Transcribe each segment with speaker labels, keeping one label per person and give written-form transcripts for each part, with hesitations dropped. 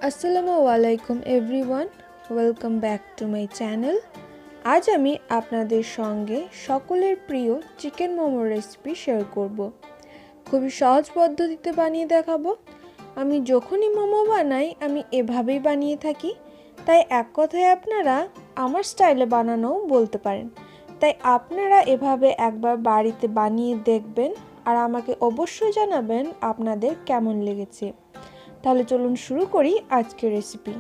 Speaker 1: আসসালামু আলাইকুম everyone, welcome back to my channel. আজ আমি আপনাদের সঙ্গে সকলের প্রিয় চিকেন মোমো রেসিপি শেয়ার করব। খুবই সহজ পদ্ধতিতে বানিয়ে দেখাবো। আমি যখনই মোমো বানাই আমি এভাবেই বানিয়ে থাকি, তাই এক কথায় আপনারা আমার স্টাইলে বানানোও বলতে পারেন। তাই আপনারা এভাবে একবার বাড়িতে বানিয়ে দেখবেন আর আমাকে অবশ্যই জানাবেন আপনাদের কেমন লেগেছে। তাহলে চলুন শুরু করি আজকের রেসিপি।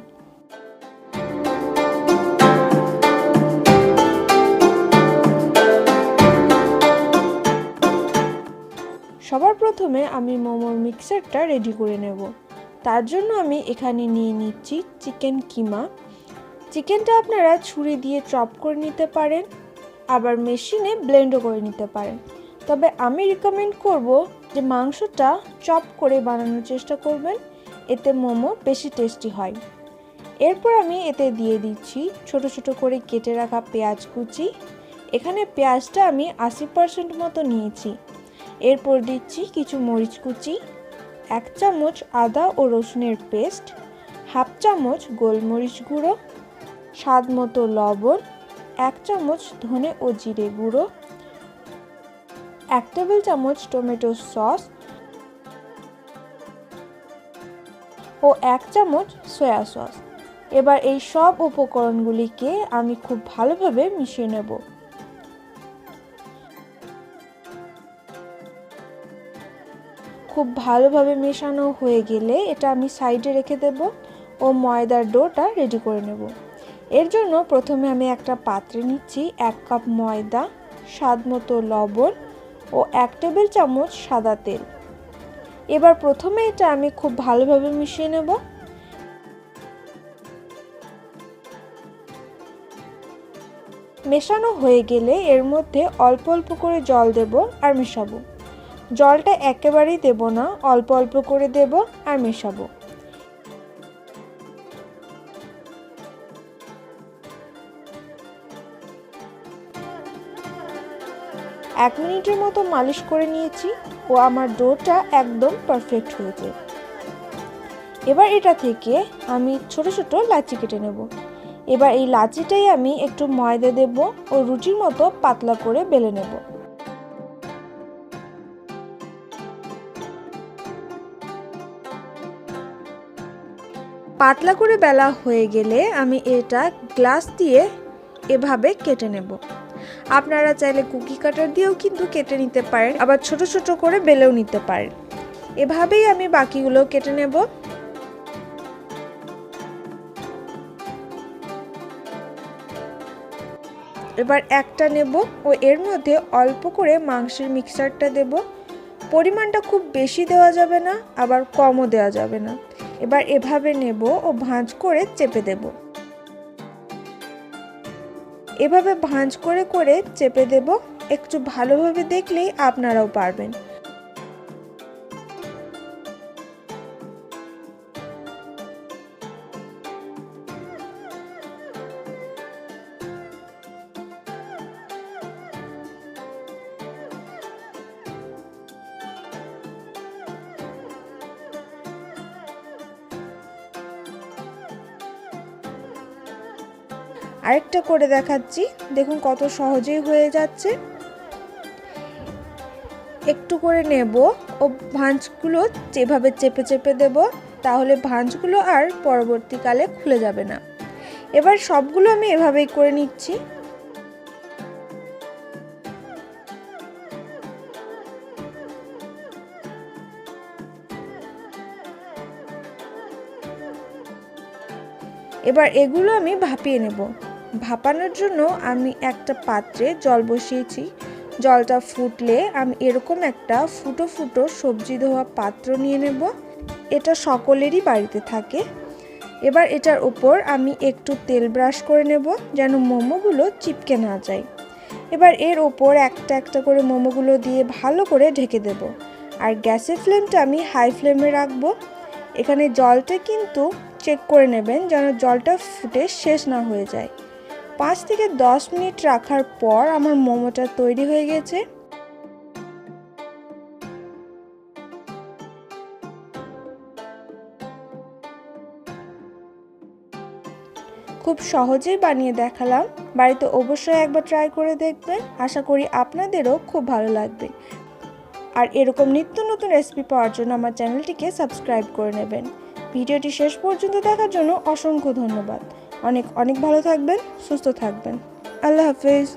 Speaker 1: সবার প্রথমে আমি মোমোর মিক্সারটা রেডি করে নেব। তার জন্য আমি এখানে নিয়ে নিচ্ছি চিকেন কিমা। চিকেনটা আপনারা ছুরি দিয়ে চপ করে নিতে পারেন, আবার মেশিনে ব্লেন্ডও করে নিতে পারেন। তবে আমি রিকমেন্ড করব যে মাংসটা চপ করে বানানোর চেষ্টা করবেন, এতে মোমো বেশি টেস্টি হয়। এরপর আমি এতে দিয়ে দিচ্ছি ছোট ছোট করে কেটে রাখা পেঁয়াজ কুচি। এখানে পেঁয়াজটা আমি 80% মতো নিয়েছি। এরপর দিচ্ছি কিছু মরিচ কুচি, 1 চামচ আদা ও রসুনের পেস্ট, হাফ চামচ গোলমরিচ গুঁড়ো, স্বাদ মতো লবণ, 1 চামচ ধনে ও জিরে গুঁড়ো, 1 টেবিল চামচ টমেটো সস ও 1 চামচ সয়া সস। এবার এই সব উপকরণগুলিকে আমি খুব ভালোভাবে মিশিয়ে নেব। খুব ভালোভাবে মেশানো হয়ে গেলে এটা আমি সাইডে রেখে দেব ও ময়দার ডোটা রেডি করে নেব। এর জন্য প্রথমে আমি একটা পাত্রে নিচ্ছি 1 কাপ ময়দা, স্বাদ মতো লবণ ও 1 টেবিল চামচ সাদা তেল। এবার প্রথমে এটা আমি খুব ভালোভাবে মিশিয়ে নেব। মেশানো হয়ে গেলে এর মধ্যে অল্প অল্প করে জল দেব আর মেশাবো। জলটা একেবারেই দেব না, অল্প অল্প করে দেব আর মেশাবো। এক মিনিটের মতো মালিশ করে নিয়েছি ও আমার ডোটা একদম পারফেক্ট হয়েছে। এবার এটা থেকে আমি ছোট ছোট লাচি কেটে নেব। এবার এই লাচিটাই আমি একটু ময়দা দেব ও রুটির মতো পাতলা করে বেলে নেব। পাতলা করে বেলা হয়ে গেলে আমি এটা গ্লাস দিয়ে এভাবে কেটে নেব। আপনারা চাইলে কুকি কাটার দিয়েও কিন্তু কেটে নিতে পারেন, আবার ছোট ছোট করে বেলেও নিতে পারেন। এভাবেই আমি বাকিগুলো কেটে নেব। এবার একটা নেব ও এর মধ্যে অল্প করে মাংসের মিক্সচারটা দেব। পরিমাণটা খুব বেশি দেওয়া যাবে না, আবার কমও দেওয়া যাবে না। এবার এভাবে নেব ও ভাঁজ করে চেপে দেব। এভাবে ভাঁজ করে করে চেপে দেব। একটু ভালোভাবে দেখলেই আপনারাও পারবেন। আরেকটা করে দেখাচ্ছি, দেখুন কত সহজেই হয়ে যাচ্ছে। একটু করে নেব ও ভাঁজগুলো যেভাবে চেপে চেপে দেব, তাহলে ভাঁজগুলো আর পরবর্তীকালে খুলে যাবে না। এবার সবগুলো আমি এভাবেই করে নিচ্ছি। এবার এগুলো আমি ভাপিয়ে নেব। ভাপানোর জন্য আমি একটা পাত্রে জল বসিয়েছি। জলটা ফুটলে আমি এরকম একটা ফুটো ফুটো সবজি ধোয়া পাত্র নিয়ে নেব। এটা সকলেরই বাড়িতে থাকে। এবার এটার উপর আমি একটু তেল ব্রাশ করে নেব যেন মোমোগুলো চিপকে না যায়। এবার এর ওপর একটা একটা করে মোমোগুলো দিয়ে ভালো করে ঢেকে দেব। আর গ্যাসের ফ্লেমটা আমি হাই ফ্লেমে রাখবো। এখানে জলটা কিন্তু চেক করে নেবেন যেন জলটা ফুটে শেষ না হয়ে যায়। 5 থেকে 10 মিনিট রাখার পর আমার মোমোটা তৈরি হয়ে গেছে। খুব সহজেই বানিয়ে দেখালাম। বাড়িতে অবশ্যই একবার ট্রাই করে দেখবেন। আশা করি আপনাদেরও খুব ভালো লাগবে। আর এরকম নিত্য নতুন রেসিপি পাওয়ার জন্য আমার চ্যানেলটিকে সাবস্ক্রাইব করে নেবেন। ভিডিওটি শেষ পর্যন্ত দেখার জন্য অসংখ্য ধন্যবাদ। অনেক অনেক ভালো থাকবেন, সুস্থ থাকবেন। আল্লাহ হাফেজ।